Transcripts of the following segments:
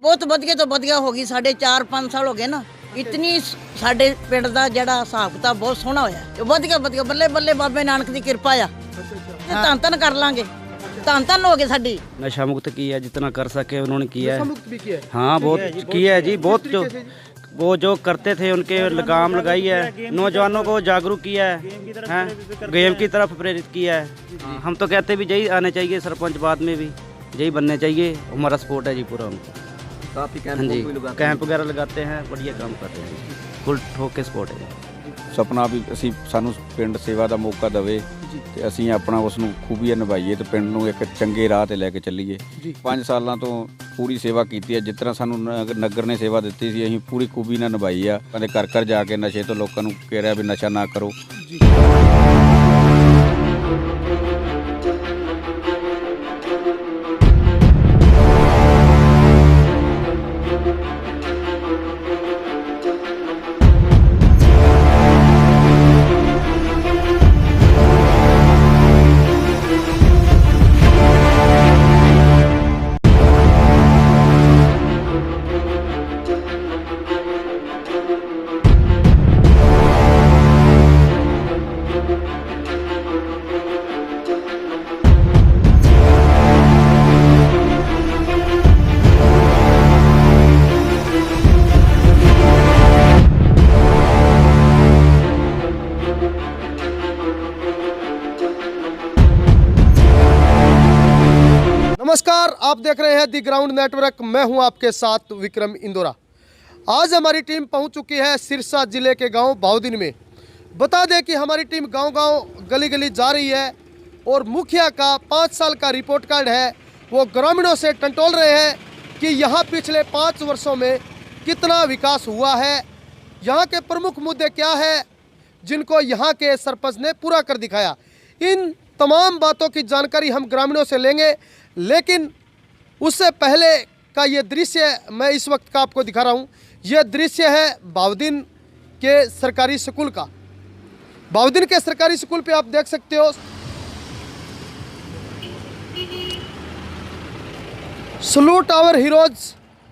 बहुत वधिया तो वधिया हो गई। साढ़े 4-5 साल हो गए ना, इतनी साढ़े पिंड दा जिहड़ा हिसाब किताब बहुत सोहना होया। वधिया वधिया बल्ले बल्ले बाबे नानक दी किरपा आ। धन धन कर लांगे, धन धन हो गए। साडी नशा मुक्त किया, जितना कर सके उन्होंने किया है। मुक्त भी किया है। हाँ बहुत किया है जी, बहुत जो वो जो करते थे उनके लगाम लगाई है, नौजवानों को जागरूक किया है, गेम की तरफ प्रेरित किया है। हम तो कहते भी यही आने चाहिए सरपंच, बाद में भी यही बनने चाहिए। हमारा सपोर्ट है जी पूरा उनको। काफी हाँ जी, कैंप वगैरह लगाते हैं, बढ़िया काम करते हैं, फुल ठोक के सपोर्ट है। ਸੁਪਨਾ ਵੀ ਅਸੀਂ ਸਾਨੂੰ ਪਿੰਡ ਸੇਵਾ ਦਾ ਮੌਕਾ ਦੇਵੇ ਤੇ ਅਸੀਂ ਆਪਣਾ ਉਸ ਨੂੰ ਖੂਬੀਆ ਨਿਭਾਈਏ ਤੇ ਪਿੰਡ ਨੂੰ ਇੱਕ ਚੰਗੇ ਰਾਹ ਤੇ ਲੈ ਕੇ ਚੱਲੀਏ। 5 ਸਾਲਾਂ ਤੋਂ ਪੂਰੀ ਸੇਵਾ ਕੀਤੀ ਹੈ, ਜਿਸ ਤਰ੍ਹਾਂ ਸਾਨੂੰ ਨਗਰ ਨੇ ਸੇਵਾ ਦਿੱਤੀ ਸੀ ਅਸੀਂ ਪੂਰੀ ਖੂਬੀ ਨਾਲ ਨਿਭਾਈ ਆ। ਕਦੇ ਘਰ ਘਰ ਜਾ ਕੇ ਨਸ਼ੇ ਤੋਂ ਲੋਕਾਂ ਨੂੰ ਕਹਿ ਰਿਹਾ ਵੀ ਨਸ਼ਾ ਨਾ ਕਰੋ। नमस्कार, आप देख रहे हैं दी ग्राउंड नेटवर्क। मैं हूं आपके साथ विक्रम इंदौरा। आज हमारी टीम पहुंच चुकी है सिरसा जिले के गांव बाउदीन में। बता दें कि हमारी टीम गांव-गांव, गली-गली जा रही है और मुखिया का 5 साल का रिपोर्ट कार्ड है। वो ग्रामीणों से टंटोल रहे हैं कि यहाँ पिछले 5 वर्षों में कितना विकास हुआ है, यहाँ के प्रमुख मुद्दे क्या है जिनको यहाँ के सरपंच ने पूरा कर दिखाया। इन तमाम बातों की जानकारी हम ग्रामीणों से लेंगे, लेकिन उससे पहले का ये दृश्य मैं इस वक्त का आपको दिखा रहा हूँ। ये दृश्य है बाउदीन के सरकारी स्कूल का। बाउदीन के सरकारी स्कूल पे आप देख सकते हो सलूट टावर हीरोज,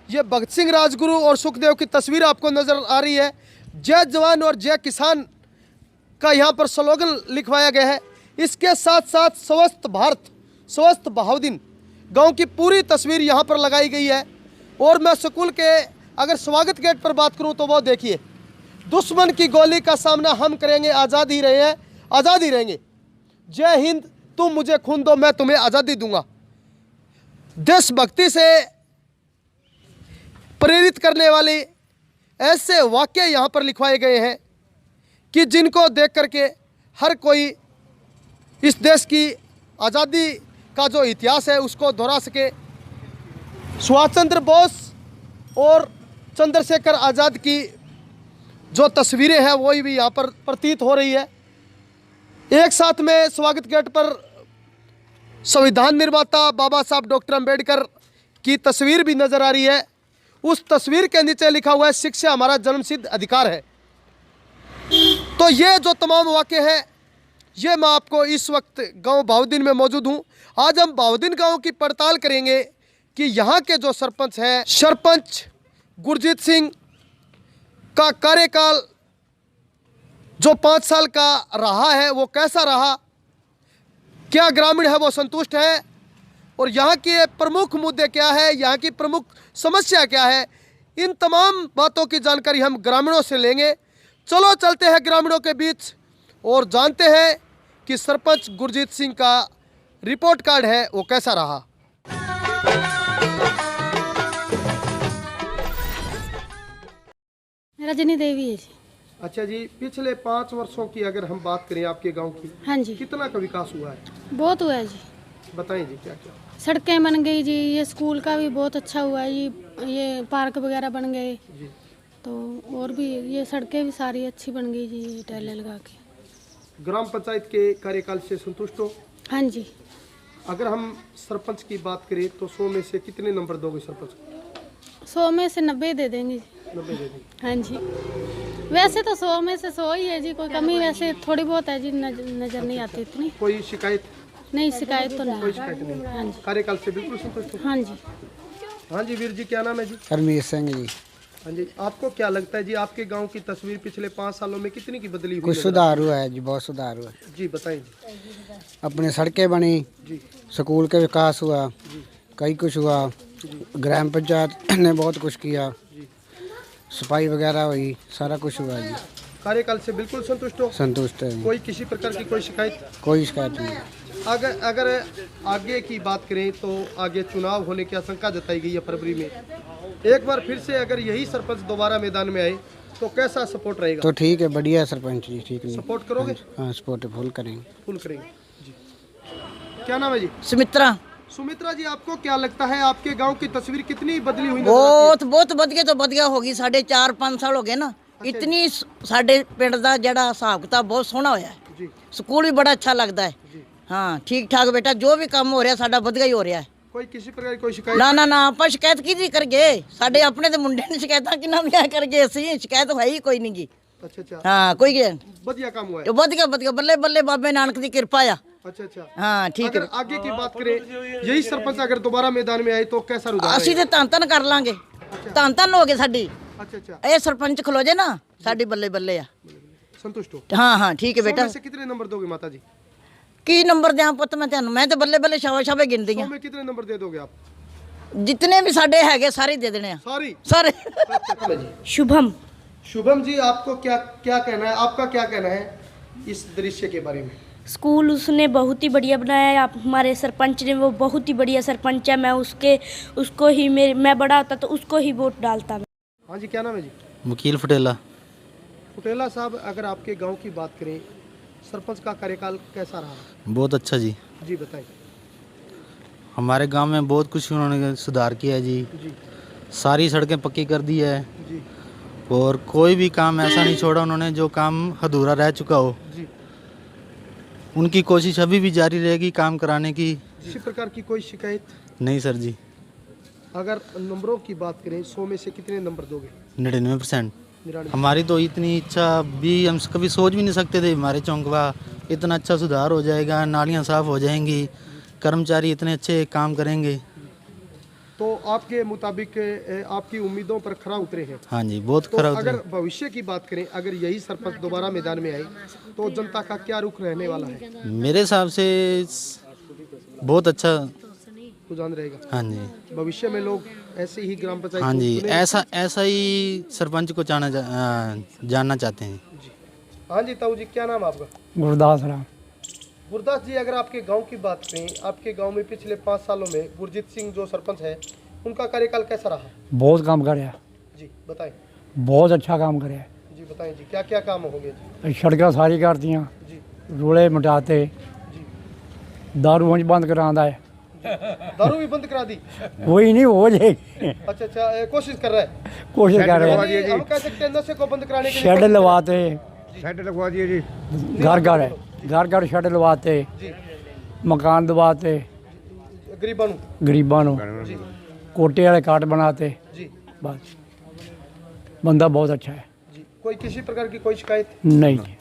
ये भगत सिंह राजगुरु और सुखदेव की तस्वीर आपको नज़र आ रही है। जय जवान और जय किसान का यहाँ पर स्लोगन लिखवाया गया है। इसके साथ साथ स्वस्थ भारत, स्वस्थ बाउदीन गांव की पूरी तस्वीर यहाँ पर लगाई गई है। और मैं स्कूल के अगर स्वागत गेट पर बात करूँ तो वो देखिए, दुश्मन की गोली का सामना हम करेंगे, आज़ाद ही रहे हैं, आज़ाद ही रहेंगे। जय हिंद, तुम मुझे खून दो, मैं तुम्हें आज़ादी दूंगा। देशभक्ति से प्रेरित करने वाले ऐसे वाक्य यहाँ पर लिखवाए गए हैं कि जिनको देख करके हर कोई इस देश की आज़ादी का जो इतिहास है उसको दोहरा सके। सुभाष चंद्र बोस और चंद्रशेखर आज़ाद की जो तस्वीरें हैं वही भी यहाँ पर प्रतीत हो रही है। एक साथ में स्वागत गेट पर संविधान निर्माता बाबा साहब डॉक्टर अंबेडकर की तस्वीर भी नज़र आ रही है। उस तस्वीर के नीचे लिखा हुआ है शिक्षा हमारा जन्मसिद्ध अधिकार है। तो ये जो तमाम वाक्य है ये मैं आपको इस वक्त गांव बाउदीन में मौजूद हूं। आज हम बाउदीन गांव की पड़ताल करेंगे कि यहाँ के जो सरपंच है, सरपंच गुरजीत सिंह का कार्यकाल जो 5 साल का रहा है वो कैसा रहा, क्या ग्रामीण है वो संतुष्ट है, और यहाँ के प्रमुख मुद्दे क्या है, यहाँ की प्रमुख समस्या क्या है। इन तमाम बातों की जानकारी हम ग्रामीणों से लेंगे। चलो चलते हैं ग्रामीणों के बीच और जानते हैं कि सरपंच गुरजीत सिंह का रिपोर्ट कार्ड है वो कैसा रहा। रजनी देवी है जी। अच्छा जी, पिछले 5 वर्षों की अगर हम बात करें आपके गांव की, हाँ जी, कितना का विकास हुआ है? बहुत हुआ है जी। बताएं जी क्या क्या। सड़कें बन गई जी, ये स्कूल का भी बहुत अच्छा हुआ है जी, ये पार्क वगैरह बन गए जी। तो और भी ये सड़कें भी सारी अच्छी बन गई जी, टाइलें लगा के। ग्राम पंचायत के कार्यकाल से संतुष्ट हो? हाँ जी। अगर हम सरपंच की बात करें तो 100 में से कितने नंबर दोगे सरपंच को? 100 में से 90 दे देंगे जी। 90 दे देंगे। हाँ जी, वैसे तो 100 में से 100 ही है जी, कोई कमी वैसे थोड़ी बहुत है जी, नजर नहीं आती इतनी। कोई शिकायत? नहीं, शिकायत तो नहीं। कोई शिकायत नहीं। हाँ जी। कार्यकाल से बिल्कुल संतुष्ट हो? हाँ जी। हाँ जी वीर जी, क्या नाम है जी? हरमीत सिंह जी। हाँ जी, आपको क्या लगता है जी, आपके गांव की तस्वीर पिछले 5 सालों में कितनी की बदली हुई कुछ नजर सुधार हुआ है जी, बहुत सुधार हुआ है। आती है? जी बताएं जी। अपने सड़कें बनी, जी स्कूल का विकास हुआ, कई कुछ हुआ, ग्राम पंचायत ने बहुत कुछ किया, सफाई वगैरह हुई, सारा कुछ हुआ जी। कार्यकाल से बिल्कुल संतुष्ट हो? संतुष्ट है जी, कोई किसी प्रकार की कोई शिकायत? कोई शिकायत नहीं है। अगर आगे की बात करें तो आगे चुनाव होने की आशंका जताई गई है फरवरी में। एक बार फिर से अगर यही सरपंच दोबारा मैदान में आए तो कैसा सपोर्ट रहेगा? तो ठीक है, बढ़िया है सरपंच जी, ठीक नहीं। सपोर्ट करोगे? हाँ, सपोर्ट फुल करेंगे। फुल करेंगे जी। क्या नाम है जी? सुमित्रा। सुमित्रा जी, आपको क्या लगता है आपके गांव की तस्वीर कितनी बदली हुई नजर ਬਹੁਤ ਬਹੁਤ ਵਧੀਆ ਤੋਂ ਵਧੀਆ ਹੋ ਗਈ। ਸਾਡੇ 4-5 ਸਾਲ ਹੋ ਗਏ ਨਾ। ਇਤਨੀ ਸਾਡੇ ਪਿੰਡ ਦਾ ਜਿਹੜਾ ਹਿਸਾਬ ਕਿਤਾਬ ਬਹੁਤ ਸੋਹਣਾ ਹੋਇਆ ਹੈ। जी ਸਕੂਲ ਵੀ ਬੜਾ ਅੱਛਾ ਲੱਗਦਾ ਹੈ। ਹਾਂ ਠੀਕ ਠਾਕ ਬੇਟਾ, ਜੋ ਵੀ ਕੰਮ ਹੋ ਰਿਹਾ ਸਾਡਾ ਵਧੀਆ ਹੀ ਹੋ ਰਿਹਾ ਹੈ। कोई किसी प्रकार की कोई शिकायत? ਨਾ ਨਾ ਨਾ, ਆਪਾਂ ਸ਼ਿਕਾਇਤ ਕਿਹਦੀ ਕਰਗੇ? ਸਾਡੇ ਆਪਣੇ ਦੇ ਮੁੰਡੇ ਨੇ ਸ਼ਿਕਾਇਤਾਂ ਕਿੰਨਾ ਵੀ ਕਰਗੇ, ਅਸੀਂ ਸ਼ਿਕਾਇਤ ਹੈ ਹੀ ਕੋਈ ਨਹੀਂ ਗੀ। अच्छा अच्छा, ਹਾਂ ਕੋਈ बढ़िया काम हुआ है। ਇਹ ਵਧੀਆ ਵਧੀਆ ਬੱਲੇ ਬੱਲੇ ਬਾਬੇ ਨਾਨਕ ਦੀ ਕਿਰਪਾ ਆ। अच्छा अच्छा, ਹਾਂ ਠੀਕ अगर ਹੈ। आगे की बात करें, यही सरपंच अगर दोबारा मैदान में आए तो कैसा रुझान ਅਸੀਂ ਤੇ ਧੰਨ ਧੰਨ ਕਰ ਲਾਂਗੇ। ਧੰਨ ਧੰਨ ਹੋ ਗਏ ਸਾਡੀ। रहेगा? अच्छा अच्छा, ਇਹ ਸਰਪੰਚ ਖਲੋ ਜੇ ਨਾ, ਸਾਡੀ ਬੱਲੇ ਬੱਲੇ ਆ। संतुष्ट हो? ਹਾਂ ਹਾਂ ਠੀਕ ਹੈ 100 ਬੇਟਾ। में से कितने नंबर दोगे माता जी? ਕੀ ਨੰਬਰ ਦਿਆਂ ਪੁੱਤ ਮੈਂ ਤੁਹਾਨੂੰ? ਮੈਂ ਤੇ ਬੱਲੇ ਬੱਲੇ ਸ਼ਾਬਾਸ਼ ਸ਼ਾਬਾਸ਼ ਗਿਣਦੀ 100 ਆ। में कितने नंबर दे दोगे आप? ਜਿੰਨੇ ਵੀ ਸਾਡੇ ਹੈਗੇ ਸਾਰੇ ਦੇ ਦੇਣੇ ਆ सारी? ਸਾਰੇ। शुभम। शुभम जी, आपको क्या क्या कहना है, आपका क्या कहना है इस दृश्य के बारे में? स्कूल उसने बहुत ही बढ़िया बनाया है। आप हमारे सरपंच ने, वो बहुत ही बढ़िया सरपंच है। मैं उसको ही मैं बड़ा होता तो उसको ही वोट डालता। हाँ जी, क्या नाम है जी? वकील फटेला। फुटेला साहब, अगर आपके गांव की बात करें, सरपंच का कार्यकाल कैसा रहा? बहुत अच्छा जी, जी बताएं। हमारे गांव में बहुत कुछ उन्होंने सुधार किया है जी। जी सारी सड़कें पक्की कर दी है जी और कोई भी काम ऐसा नहीं छोड़ा उन्होंने जो काम अधूरा रह चुका हो। जी, उनकी कोशिश अभी भी जारी रहेगी काम कराने की। किसी प्रकार की कोई शिकायत? नहीं सर जी, अगर नंबरों की बात करें, 100 में से कितने नंबर दोगे? 99%। 99? हमारी तो इतनी इच्छा भी हम कभी सोच भी नहीं सकते थे, हमारे चौंकवा इतना अच्छा सुधार हो जाएगा, नालियाँ साफ़ हो जाएंगी, कर्मचारी इतने अच्छे काम करेंगे। तो आपके मुताबिक आपकी उम्मीदों पर खरा उतरे हैं। हाँ जी, बहुत तो खरा अगर उतरे। भविष्य की बात करें, अगर यही सरपंच दोबारा मैदान में आए तो जनता का क्या रुख रहने वाला है? मेरे हिसाब से बहुत अच्छा। रुझान रहेगा? हाँ जी, भविष्य में लोग ऐसे ही ग्राम पंचायत हाँ को जी, चुनेंगे? ऐसा ही सरपंच को जानना चाहते हैं। हाँ जी, ताऊ जी, क्या नाम आपका? गुरदास राम। गुरदास जी, अगर आपके गांव की बात करें, आपके गांव में पिछले 5 सालों में गुरजीत सिंह जो सरपंच है, उनका कार्यकाल कैसा रहा? बहुत काम करे, जी बताएं। बहुत अच्छा काम करे। जी बताएं जी, क्या क्या काम होंगे जी? सड़कें सारी कर दियाँ, जी रोड़े मिटाते, जी। दारू वंज बंद करांदा है। दारू भी बंद करा दी? कोई नहीं हो जाएगी, अच्छा अच्छा, कोशिश कर रहा है। कोशिश कर रहे हैं। यानी हम कह सकते हैं नशे को बंद कराने के लिए शेड कोशिश- लवाते, शेड लगवा दिए जी। घर शेड लवाते, जी, मकान दवाते, गरीबां नूं। गरीबां नूं जी कोटे वाले काट बनाते। जी बस बंदा बहुत अच्छा है। जी, कोई किसी प्रकार की कोई शिकायत? नहीं जी,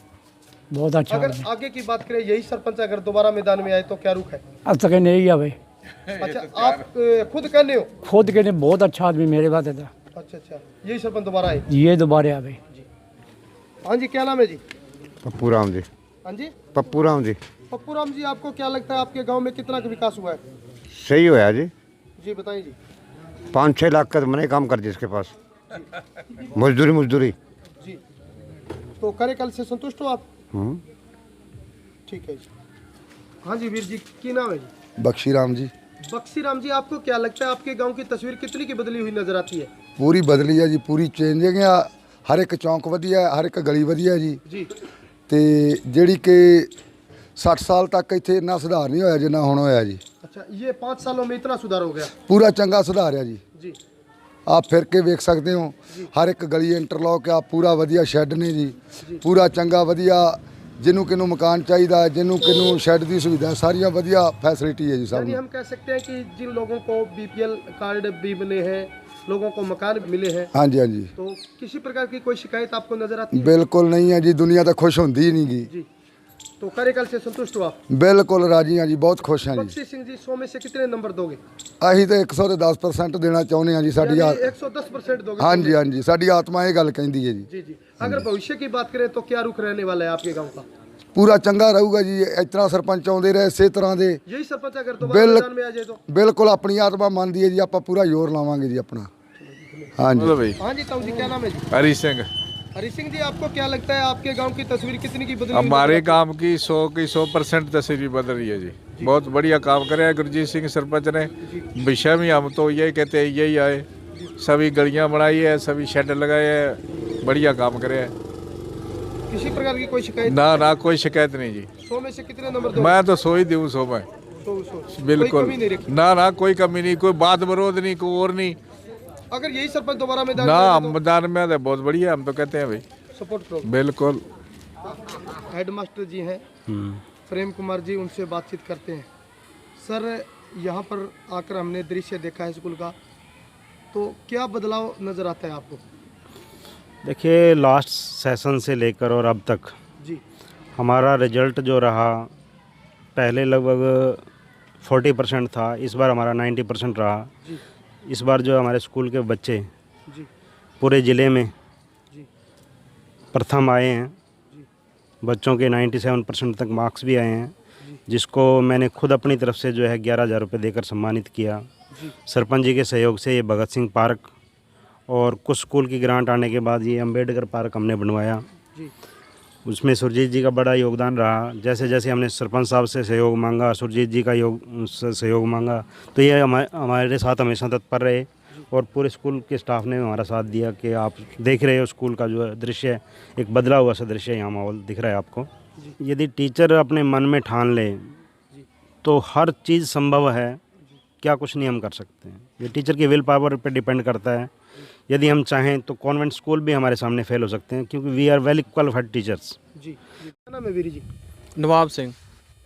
बहुत अच्छा अगर आदमी। आगे की बात करें, यही सरपंच अगर दोबारा मैदान में आए तो क्या रुख है? अब तक नहीं आवे, अच्छा, आप खुद कहने हो? खुद के बहुत अच्छा आदमी मेरे बात है। अच्छा अच्छा, यही सरपंच दोबारा आए? ये दोबारा आवे। हाँ जी, क्या नाम है जी? पप्पू राम जी। हाँ जी, पप्पू राम जी। पप्पू राम जी, आपको क्या लगता है आपके गांव में कितना का विकास हुआ है? सही होया जी। जी बताइए जी। 5-6 लाख का तो मैंने काम कर दिया इसके पास, मजदूरी। जी, तो कार्यकाल से संतुष्ट हो आप? ठीक है जी। हाँ जी, वीर जी, की नाम है जी? बख्शी राम जी। बख्शी राम जी, आपको क्या लगता है आपके गांव की तस्वीर कितनी की बदली हुई नजर आती है? पूरी बदली है जी, पूरी चेंजिंग है। हर एक चौंक वधिया है, हर एक गली वधिया है जी। जी ਤੇ ਜਿਹੜੀ ਕਿ 60 ਸਾਲ ਤੱਕ ਇੱਥੇ ਇੰਨਾ ਸੁਧਾਰ ਨਹੀਂ ਹੋਇਆ ਜਿੰਨਾ ਹੁਣ ਹੋਇਆ ਜੀ। अच्छा, ये 5 सालों में इतना सुधार हो गया? ਪੂਰਾ ਚੰਗਾ ਸੁਧਾਰ ਹੈ ਜੀ। जी ਆਪ ਫਿਰ ਕੇ ਵੇਖ ਸਕਦੇ ਹੋ, ਹਰ ਇੱਕ ਗਲੀ ਇੰਟਰਲੌਕ ਆ, ਪੂਰਾ ਵਧੀਆ ਸ਼ੈੱਡ ਨੇ ਜੀ, ਪੂਰਾ ਚੰਗਾ ਵਧੀਆ। ਜਿਹਨੂੰ ਕਿਨੂੰ ਮਕਾਨ ਚਾਹੀਦਾ, ਜਿਹਨੂੰ ਕਿਨੂੰ ਸ਼ੈੱਡ ਦੀ ਸੁਵਿਧਾ, ਸਾਰੀਆਂ ਵਧੀਆ ਫੈਸਿਲਿਟੀ ਹੈ ਜੀ ਸਭ यानी ਨੂੰ। हम कह सकते हैं कि जिन लोगों को बीपीएल कार्ड भी बने हैं, लोगों को मकान मिले हैं, ਹਾਂਜੀ ਹਾਂਜੀ, तो किसी प्रकार की कोई शिकायत आपको नजर आती है? ਬਿਲਕੁਲ ਨਹੀਂ ਹੈ ਜੀ। ਦੁਨੀਆ ਤਾਂ ਖੁਸ਼ ਹੁੰਦੀ ਹੀ ਨਹੀਂ ਗੀ। जी, तो कार्यकाल से संतुष्ट हो आप? बिल्कुल राजी हाँ जी, बहुत खुश हैं जी। बख्शी सिंह जी 100 में से कितने नंबर दोगे? ਅਸੀਂ ਤਾਂ 110% देना चाਹੁੰਦੇ ਹਾਂ ਜੀ। ਸਾਡੀ यानी 110% दोगे? हाँ जी हाँ जी, ਸਾਡੀ ਆਤਮਾ ਇਹ ਗੱਲ ਕਹਿੰਦੀ ਹੈ ਜੀ। जी जी। अगर भविष्य की बात करें तो क्या रुख रहने वाला है आपके गांव का? ਪੂਰਾ ਚੰਗਾ ਰਹੂਗਾ ਜੀ। ਇਸ ਤਰ੍ਹਾਂ ਸਰਪੰਚ ਆਉਂਦੇ ਰਹੇ ਇਸੇ ਤਰ੍ਹਾਂ ਦੇ। यही सरपंच अगर दोबारा मैदान में आ जाए तो? ਬਿਲਕੁਲ ਆਪਣੀ ਆਤਮਾ ਮੰਨਦੀ ਹੈ ਜੀ। ਆਪਾਂ ਪੂਰਾ ਜ਼ੋਰ ਲਾਵਾਂਗੇ ਜੀ ਆਪਣਾ। हाँ जी हाँ जी ताऊ जी, क्या नाम है जी? हरी सिंह। हरी सिंह जी, आपको क्या लगता है आपके गांव की तस्वीर कितनी की बदली? हमारे काम की 100% तस्वीर बदल रही है जी। बहुत बढ़िया काम करे है गुरजीत सिंह सरपंच ने। विषय में हम तो यही कहते हैं, यही आए, सभी गलियां बनाई है, सभी शेड लगाए हैं, बढ़िया काम करे है। किसी प्रकार की कोई शिकायत? ना ना कोई शिकायत नहीं जी। 100 में से कितने नंबर दोगे? मैं तो 100 ही दूँ 100 में। 100 बिल्कुल। कोई कमी नहीं रखी? ना ना कोई कमी नहीं, कोई बात विरोध नहीं, कोई और नहीं। अगर यही सरपंच दोबारा मैदान ना में आ हम जाए मैदान में तो बहुत बढ़िया, हम तो कहते हैं भाई तो सपोर्ट करो? बिल्कुल। हेडमास्टर जी हैं प्रेम कुमार जी, उनसे बातचीत करते हैं। सर, यहाँ पर आकर हमने दृश्य देखा है स्कूल का, तो क्या बदलाव नज़र आता है आपको? देखिए, लास्ट सेशन से लेकर और अब तक जी हमारा रिजल्ट जो रहा, पहले लगभग 40% था, इस बार हमारा 90% रहा। जी इस बार जो हमारे स्कूल के बच्चे जी पूरे ज़िले में जी प्रथम आए हैं। जी बच्चों के 97% तक मार्क्स भी आए हैं, जिसको मैंने खुद अपनी तरफ से जो है 11,000 रुपये देकर सम्मानित किया। सरपंच जी के सहयोग से ये भगत सिंह पार्क और कुछ स्कूल की ग्रांट आने के बाद ये अम्बेडकर पार्क हमने बनवाया। जी उसमें सुरजीत जी का बड़ा योगदान रहा। जैसे जैसे हमने सरपंच साहब से सहयोग मांगा, सुरजीत जी का सहयोग मांगा, तो ये हमारे साथ हमेशा तत्पर रहे और पूरे स्कूल के स्टाफ ने हमारा साथ दिया कि आप देख रहे हो स्कूल का जो दृश्य है, एक बदला हुआ सा दृश्य यहाँ माहौल दिख रहा है आपको। यदि टीचर अपने मन में ठान ले तो हर चीज़ संभव है, क्या कुछ नहीं हम कर सकते हैं। ये टीचर की विल पावर पर डिपेंड करता है। यदि हम चाहें तो कॉन्वेंट स्कूल भी हमारे सामने फेल हो सकते हैं, क्योंकि we are well qualified teachers. जी क्या नाम है वीरी जी? नवाब सिंह।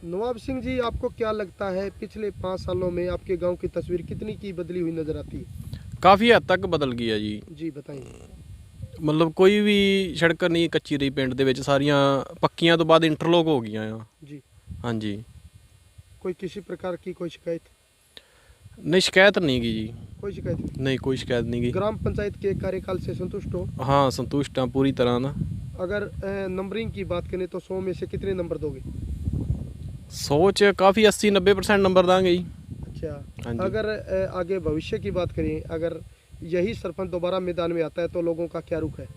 नवाब सिंह जी, आपको क्या लगता है पिछले 5 सालों में आपके गांव की तस्वीर कितनी की बदली हुई नज़र आती है? काफ़ी हद तक बदल गई है जी। जी बताइए। मतलब कोई भी सड़क नहीं कच्ची रही पिंड ਦੇ ਵਿੱਚ ਸਾਰੀਆਂ ਪੱਕੀਆਂ ਤੋਂ ਬਾਅਦ ਇੰਟਰਲੋਕ ਹੋ ਗਈਆਂ ਆ। जी ਹਾਂਜੀ। कोई किसी प्रकार की कोई शिकायत? नहीं शिकायत नहीं की जी। कोई शिकायत नहीं? नहीं कोई शिकायत नहीं की। ग्राम पंचायत के कार्यकाल से संतुष्ट हो? हाँ संतुष्ट हाँ पूरी तरह ना। अगर नंबरिंग की बात करें तो 100 में से कितने नंबर दोगे? 100 च काफ़ी 80-90% नंबर देंगे जी। अच्छा, हाँ जी। अगर आगे भविष्य की बात करें, अगर यही सरपंच दोबारा मैदान में आता है तो लोगों का क्या रुख है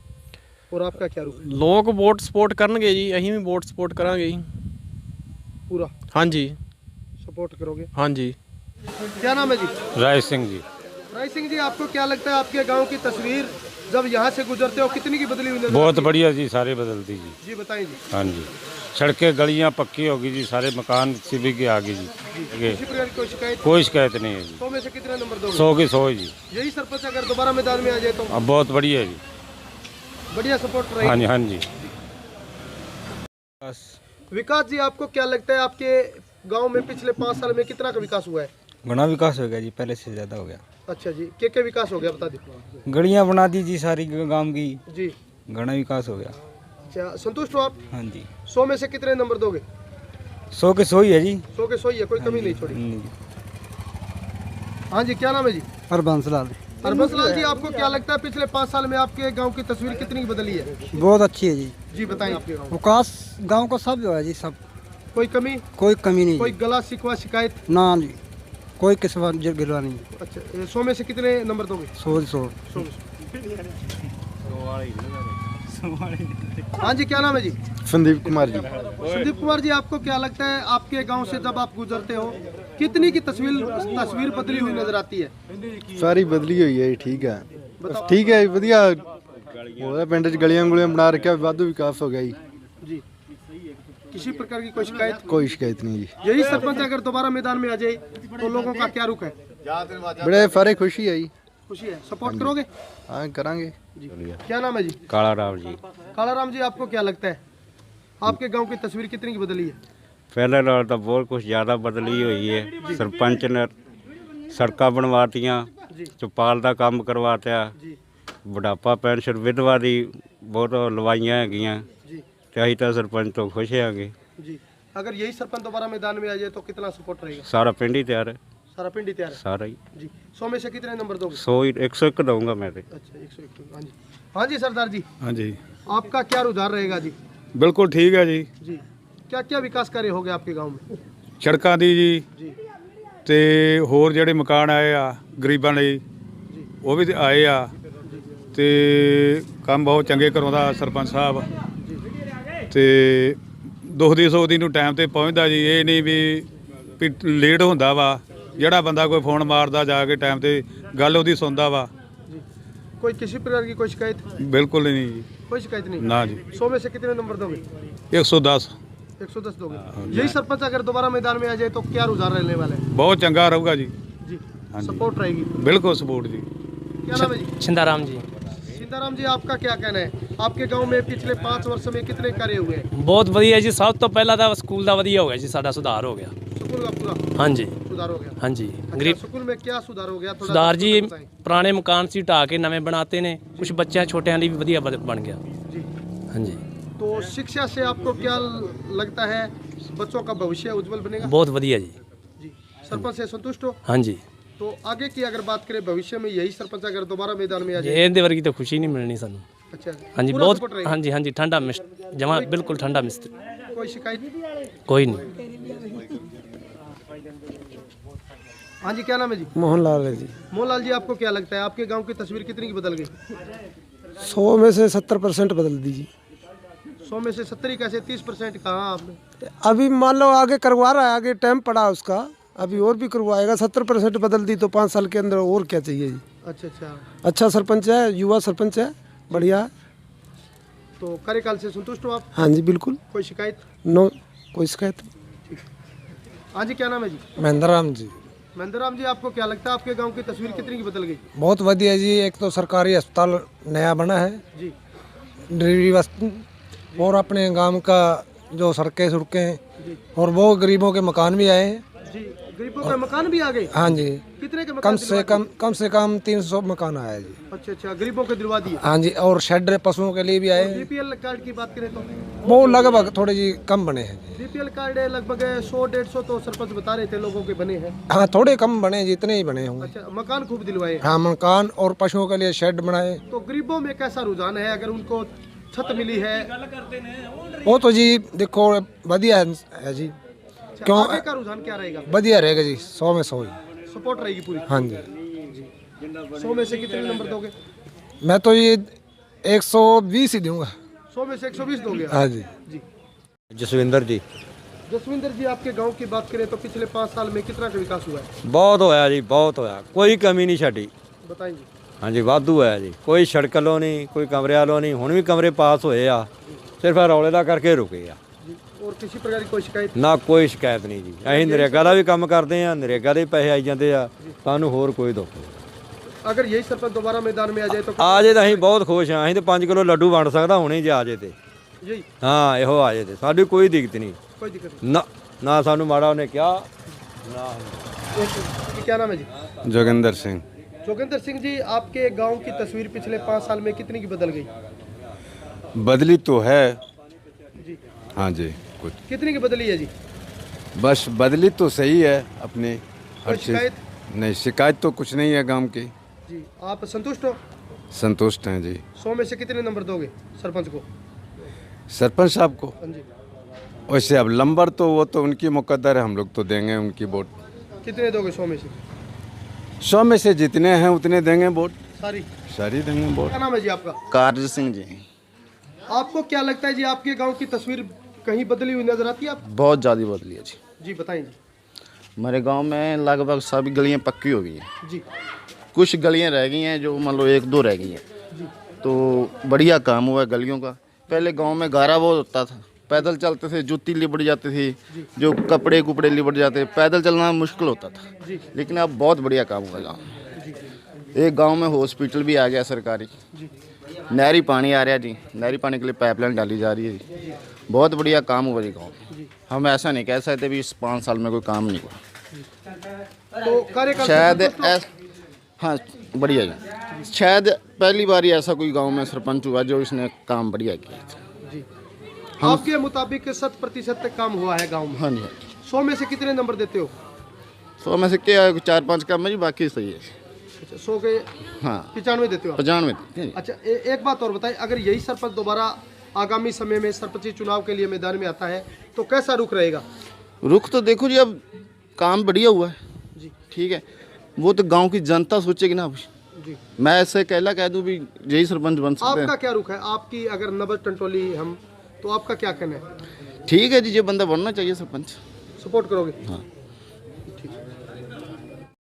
और आपका क्या रुख है? लोग वोट सपोर्ट करनगे जी, अहीं भी वोट सपोर्ट करांगे जी पूरा। हाँ जी। सपोर्ट करोगे? हाँ जी। क्या नाम है जी? राय सिंह जी। राय सिंह जी, आपको क्या लगता है आपके गांव की तस्वीर जब यहाँ से गुजरते हो कितनी की बदली हुई नजर बहुत आती है? बढ़िया जी, सारे बदलती जी। जी बताइए जी। हाँ जी, सड़कें गलियां पक्की होगी जी, सारे मकान सिविल के आगे जी। किसी प्रकार की कोई शिकायत? कोई शिकायत नहीं है जी। 100 में से कितने नंबर दोगे? 100 के 100 जी। यही सरपंच अगर दोबारा मैदान में आ जाए तो? अब बहुत बढ़िया है जी। बढ़िया सपोर्ट हाँ जी रहेगी। हाँ जी। विकास जी, आपको क्या लगता है आपके गांव में पिछले 5 साल में कितना का विकास हुआ है? घना विकास हो गया जी, पहले से ज़्यादा हो गया। अच्छा जी, क्या विकास हो गया बता दो। गलियां बना दी जी सारी गांव की जी, घना विकास हो गया। अच्छा, संतुष्ट हो आप? हाँ जी। 100 में से कितने नंबर दोगे? 100 के 100 ही है जी। 100 के 100 ही है, कोई कमी नहीं छोड़ी। हाँ जी, क्या नाम है जी? हरबंस लाल। हरबंस लाल जी, आपको क्या लगता है पिछले 5 साल में आपके गांव की तस्वीर कितनी बदली है? बहुत अच्छी है जी। जी बताएं आपके गांव। विकास गांव का सब जो है जी, सब। कोई कमी? कोई कमी नहीं। कोई गला शिकवा शिकायत? ना जी, कोई किस्म गिरवा नहीं। अच्छा, 100 में से कितने नंबर दोगे? 100। हाँ जी, क्या नाम है जी? संदीप कुमार जी। संदीप कुमार जी, आपको क्या लगता है आपके गांव से जब आप गुजरते हो कितनी की तस्वीर बदली हुई नजर आती है? ਸਾਰੀ ਬਦਲੀ ਹੋਈ ਹੈ ਜੀ, ਠੀਕ ਹੈ ਬਸ ਠੀਕ ਹੈ ਵਧੀਆ ਹੋ ਰਿਹਾ ਪਿੰਡ 'ਚ ਗਲੀਆਂ ਗੁਲੀਆਂ ਬਣਾ ਰੱਖਿਆ, ਵਾਧੂ ਵਿਕਾਸ ਹੋ ਗਿਆ ਜੀ। जी, किसी प्रकार की कोई शिकायत? कोई शिकायत नहीं जी। यही सरपंच अगर दोबारा मैदान में आ जाए तो लोगों का क्या रुख है? बड़े सारे खुशी है जी। खुशी है, सपोर्ट करोगे? हाँ करांगे जी। क्या नाम है जी? काला राम जी। काला राम जी, आपको क्या लगता है आपके गांव की तस्वीर कितनी की बदली है? पहले नाल तो बहुत कुछ ज़्यादा बदली हुई है। सरपंच ने सड़क बनवातियाँ, चौपाल का काम करवाता, बुढ़ापा पेंशन विधवा की बहुत लवाइयाँ हैगियाँ, ते असीं तां सरपंच तो खुश हांगे। जी। अगर यही सरपंच दोबारा मैदान में आ जाए तो कितना सपोर्ट रहेगा? सारा पिंड ही तैयार है, सारा पिंड ही तैयार है? सारा ही। जी। 100 में से कितने नंबर दोगे? 101 दूंगा मैं तो। अच्छा 101। हाँ जी, हाँ जी सरदार जी, हाँ जी, आपका क्या रुझान रहेगा जी? बिल्कुल ठीक है जी। जी। क्या क्या विकास कार्य हो गए आपके गांव में? ਸੜਕਾਂ ਦੀ ਜੀ ਜੀ ਤੇ ਹੋਰ ਜਿਹੜੇ ਮਕਾਨ ਆਏ ਆ ਗਰੀਬਾਂ ਲਈ ਉਹ ਵੀ ਆਏ ਆ ਤੇ ਕੰਮ ਬਹੁਤ ਚੰਗੇ ਕਰਾਉਂਦਾ ਸਰਪੰਚ ਸਾਹਿਬ ਤੇ ਦੁੱਖ ਦੀ ਸੋਚ ਦੀ ਨੂੰ ਟਾਈਮ ਤੇ ਪਹੁੰਚਦਾ ਜੀ। ਇਹ ਨਹੀਂ ਵੀ ਲੇਟ ਹੁੰਦਾ ਵਾ। ਜਿਹੜਾ ਬੰਦਾ ਕੋਈ ਫੋਨ ਮਾਰਦਾ ਜਾ ਕੇ ਟਾਈਮ ਤੇ ਗੱਲ ਉਹਦੀ ਸੁਣਦਾ ਵਾ। कोई किसी प्रकार की कोई शिकायत? ਬਿਲਕੁਲ ਨਹੀਂ ਜੀ, कोई शिकायत नहीं? ना जी। 100 में से कितने नंबर दोगे? 110। 110 दोगे। यही सरपंच अगर दोबारा मैदान में आ जाए तो क्या रुझान रहने वाला है? ਬਹੁਤ ਚੰਗਾ ਰਹੂਗਾ ਜੀ। जी। हाँ जी। सपोर्ट रहेगी? ਬਿਲਕੁਲ ਸਪੋਰਟ ਜੀ। क्या नाम है जी? छिंदाराम जी। सीताराम जी, आपका क्या कहना है? आपके गांव में पिछले 5 वर्ष में कितने कार्य हुए हैं? ਬਹੁਤ ਵਧੀਆ ਜੀ। ਸਭ ਤੋਂ ਪਹਿਲਾਂ ਤਾਂ ਸਕੂਲ ਦਾ ਵਧੀਆ ਹੋ ਗਿਆ ਜੀ, ਸਾਡਾ ਸੁਧਾਰ ਹੋ ਗਿਆ। स्कूल का पूरा ਹਾਂਜੀ सुधार हो गया? ਹਾਂਜੀ। अच्छा, ਗਰੀਬ स्कूल में क्या सुधार हो गया? थोड़ा ਸੁਧਾਰ ਜੀ, बताएं। ਪੁਰਾਣੇ ਮਕਾਨ ਸੀ ਢਾਹ ਕੇ ਨਵੇਂ ਬਣਾਤੇ ਨੇ। ਕੁਝ ਬੱਚਿਆਂ ਛੋਟਿਆਂ ਲਈ ਵੀ ਵਧੀਆ ਬਣ ਗਿਆ। जी। ਹਾਂਜੀ। तो शिक्षा से आपको क्या लगता है, बच्चों का भविष्य उज्जवल बनेगा? ਬਹੁਤ ਵਧੀਆ ਜੀ। जी। सरपंच से संतुष्ट हो? ਹਾਂਜੀ। तो आगे की अगर बात करें, भविष्य में यही सरपंच अगर दोबारा मैदान में आ जाए? ਇਹਦੇ ਵਰਗੀ ਤਾਂ ਖੁਸ਼ੀ ਨਹੀਂ ਮਿਲਣੀ ਸਾਨੂੰ। अच्छा। ਹਾਂਜੀ पूरा ਬਹੁਤ। support रहेगा? ਹਾਂਜੀ ਹਾਂਜੀ। ਠੰਡਾ ਜਮਾ ਬਿਲਕੁਲ ਠੰਡਾ ਮਿਸਤਰੀ। कोई शिकायत नहीं? ਕੋਈ ਨਹੀਂ। हाँ जी, क्या नाम है जी? मोहनलाल है जी। मोहनलाल जी, आपको क्या लगता है आपके गांव की तस्वीर कितनी की बदल गई? 100 में से 70% बदल दीजिए। 100 में से 70 ही कैसे? 30% कहाँ आपने? अभी मान लो आगे करवा रहा है, आगे टाइम पड़ा उसका, अभी और भी करवाएगा। 70% बदल दी तो 5 साल के अंदर और क्या चाहिए जी। अच्छा अच्छा। अच्छा सरपंच है, युवा सरपंच है, बढ़िया है। तो कार्यकाल से संतुष्ट हो आप? हाँ जी बिल्कुल। कोई शिकायत? नो, कोई शिकायत नहीं। हाँ जी, क्या नाम है जी? महेंद्र राम जी। महेंद्र राम जी, आपको क्या लगता है आपके गांव की तस्वीर कितनी की बदल गई? बहुत बढ़िया जी। एक तो सरकारी अस्पताल नया बना है जी। डिलीवरी वस्तु, और अपने गांव का जो सड़कें और वो गरीबों के मकान भी आए हैं जी। गरीबों के मकान भी आ गए? हाँ जी। कितने के मकान? कम से कम 300 मकान आया जी। अच्छा अच्छा, गरीबों के दिलवा दिए? हाँ जी। और शेड पशुओं के लिए भी आए हैं। बीपीएल कार्ड की बात करें तो वो लगभग थोड़े जी कम बने हैं जी। बीपीएल कार्ड लगभग 100-150 तो सरपंच बता रहे थे लोगों के बने हैं। हाँ थोड़े कम बने, जितने ही बने होंगे। अच्छा, मकान खूब दिलवाए? हाँ, मकान और पशुओं के लिए शेड बनाए। तो गरीबों में कैसा रुझान है अगर उनको छत मिली है? वो तो जी देखो बढ़िया है जी। क्यों? आगे का रुझान क्या रहेगा? बढ़िया रहेगा जी। 100 में 100 ही सपोर्ट रहेगी पूरी? हाँ जी। 100 में से कितने नंबर दोगे? मैं तो ये 120 ही दूंगा। 100 में से 120 दोगे? हाँ जी। जी। जसविंदर जी। जसविंदर जी, आपके गांव की बात करें तो पिछले 5 साल में कितना का विकास हुआ है? बहुत होया जी, बहुत होया, कोई कमी नहीं छड़ी। बताएंगे। हाँ जी, वाधू होया जी। कोई सड़क लो नहीं, कोई कमरे वालों नहीं, हुण भी कमरे पास होए आ, सिर्फ रौले दा करके रुके आ। और किसी प्रकार की कोई शिकायत? ना कोई शिकायत नहीं जी। ਅਸੀਂ ਨਰੇਗਾ ਦਾ ਵੀ ਕੰਮ ਕਰਦੇ ਆ, ਨਰੇਗਾ ਦੇ ਪੈਸੇ ਆਈ ਜਾਂਦੇ ਆ, ਸਾਨੂੰ ਹੋਰ ਕੋਈ ਦੁੱਖ ਨਹੀਂ। अगर यही सरपंच दोबारा मैदान में आ जाए तो? ਆ ਜੇ ਤਾਂ ਅਸੀਂ ਬਹੁਤ ਖੁਸ਼ ਆ। ਅਸੀਂ ਤਾਂ 5 किलो ਲੱਡੂ ਵੰਡ ਸਕਦਾ ਹੁਣੇ ਜੇ ਆ ਜੇ ਤੇ। यही? ਹਾਂ, ਇਹੋ ਆ ਜੇ ਤੇ ਸਾਡੀ ਕੋਈ ਦਿੱਕਤ ਨਹੀਂ। कोई दिक्कत नहीं? ਨਾ ਨਾ ਸਾਨੂੰ ਮਾੜਾ ਉਹਨੇ ਕਿਹਾ ਨਾ। क्या नाम है जी? जोगिंदर सिंह। जोगिंदर सिंह जी, आपके गांव की तस्वीर पिछले 5 साल में कितनी की बदल गई? बदली तो है जी। हाँ जी, कुछ कितनी की बदली है जी? बस बदली तो सही है अपने कोई हर शिकायत? चीज़। नहीं, शिकायत तो कुछ नहीं है गांव की। जी। आप संतुष्ट हो? संतुष्ट हैं जी। 100 में से कितने नंबर दोगे सरपंच को? सरपंच साहब को हाँ जी। वैसे अब नंबर तो वो तो उनकी मुकद्दर है, हम लोग तो देंगे उनकी वोट। कितने दोगे 100 में से? 100 में से जितने हैं उतने देंगे वोट। सारी देंगे वोट। क्या नाम है जी आपका? कार्य सिंह जी। आपको क्या लगता है जी, आपके गांव की तस्वीर कहीं बदली हुई नजर आती है आपको? बहुत ज़्यादा बदली है जी। जी, बताएं जी। हमारे गांव में लगभग सभी गलियां पक्की हो गई हैं जी। कुछ गलियां रह गई हैं जो मान लो 1-2 रह गई हैं। तो बढ़िया काम हुआ है गलियों का। पहले गांव में गारा बहुत होता था, पैदल चलते थे, जूती लिपट जाती थी, जो कपड़े कुपड़े लिपट जाते, पैदल चलना मुश्किल होता था। लेकिन अब बहुत बढ़िया काम हुआ गाँव में। एक गांव में हॉस्पिटल भी आ गया सरकारी। नहरी पानी आ रहा जी, नहरी पानी के लिए पाइपलाइन डाली जा रही है जी। बहुत बढ़िया काम हुआ जी गाँव में। हम ऐसा नहीं कह सकते भी इस 5 साल में कोई काम नहीं हुआ। तो कार्यकाल शायद हाँ बढ़िया जी। शायद पहली बार ही ऐसा कोई गांव में सरपंच हुआ जो इसने काम बढ़िया किया। जी। आपके मुताबिक 100% काम हुआ है गांव में? हाँ जी। 100 में से कितने नंबर देते हो? 100 में से क्या 4-5 कम है जी, बाकी सही है। अच्छा, 100 के हाँ 95 देते हो आप? 95। अच्छा, एक बात और बताइए, अगर यही सरपंच दोबारा आगामी समय में सरपंची चुनाव के लिए मैदान में आता है तो कैसा रुख रहेगा? रुख तो देखो जी, अब काम बढ़िया हुआ है जी, ठीक है, वो तो गांव की जनता सोचेगी ना। जी, मैं ऐसे कह दूं भी यही सरपंच बन सकते हैं। आपका क्या रुख है? आपकी अगर नब्ज टंटोली हम तो आपका क्या कहना है? ठीक है जी, ये बंदा बनना चाहिए सरपंच। सपोर्ट करोगे? हाँ। ठीक।